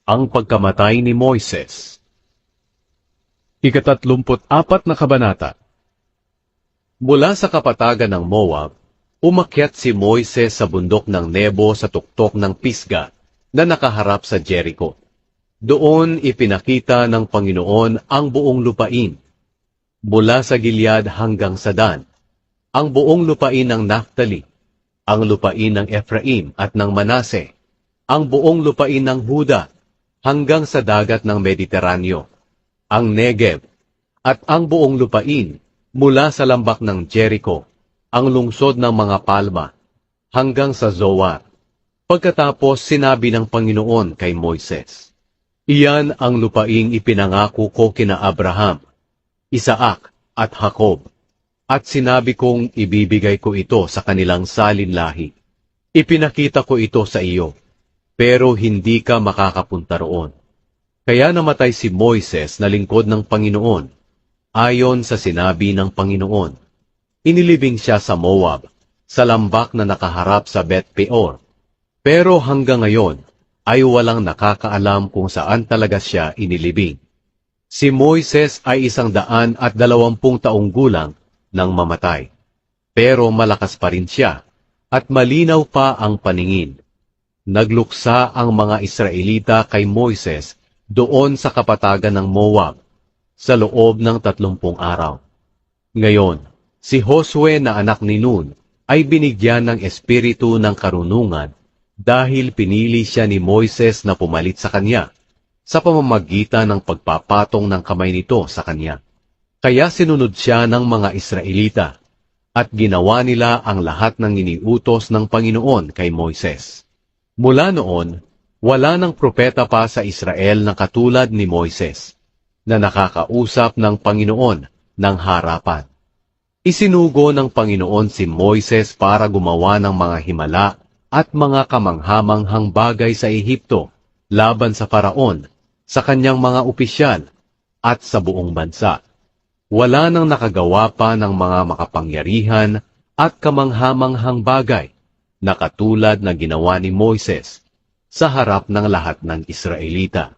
Ang pagkamatay ni Moises. Ika-34 na kabanata. Mula sa kapatagan ng Moab, umakyat si Moises sa bundok ng Nebo sa tuktok ng Pisga na nakaharap sa Jericho. Doon ipinakita ng Panginoon ang buong lupain, mula sa Gilead hanggang sa Dan, ang buong lupain ng Naphtali, ang lupain ng Ephraim at ng Manase, ang buong lupain ng Huda, hanggang sa dagat ng Mediteraneo, ang Negev, at ang buong lupain mula sa lambak ng Jericho, ang lungsod ng mga palma, hanggang sa Zoar. Pagkatapos sinabi ng Panginoon kay Moises, "Iyan ang lupaing ipinangako ko kina Abraham, Isaac at Jacob, at sinabi kong ibibigay ko ito sa kanilang salinlahi. Ipinakita ko ito sa iyo, pero hindi ka makakapunta roon." Kaya namatay si Moises na lingkod ng Panginoon, ayon sa sinabi ng Panginoon. Inilibing siya sa Moab, sa lambak na nakaharap sa Bet-peor. Pero hanggang ngayon, ay walang nakakaalam kung saan talaga siya inilibing. Si Moises ay 120 taong gulang nang mamatay. Pero malakas pa rin siya, at malinaw pa ang paningin. Nagluksa ang mga Israelita kay Moises doon sa kapatagan ng Moab, sa loob ng 30 araw. Ngayon, si Josue na anak ni Nun ay binigyan ng espiritu ng karunungan dahil pinili siya ni Moises na pumalit sa kanya, sa pamamagitan ng pagpapatong ng kamay nito sa kanya. Kaya sinunod siya ng mga Israelita, at ginawa nila ang lahat ng iniutos ng Panginoon kay Moises. Mula noon, wala ng propeta pa sa Israel na katulad ni Moises, na nakakausap ng Panginoon ng harapan. Isinugo ng Panginoon si Moises para gumawa ng mga himala at mga kamanghamanghang bagay sa Ehipto, laban sa Faraon, sa kanyang mga opisyal, at sa buong bansa. Wala nang nakagawa pa ng mga makapangyarihan at kamanghamanghang bagay na katulad na ginawa ni Moises sa harap ng lahat ng Israelita.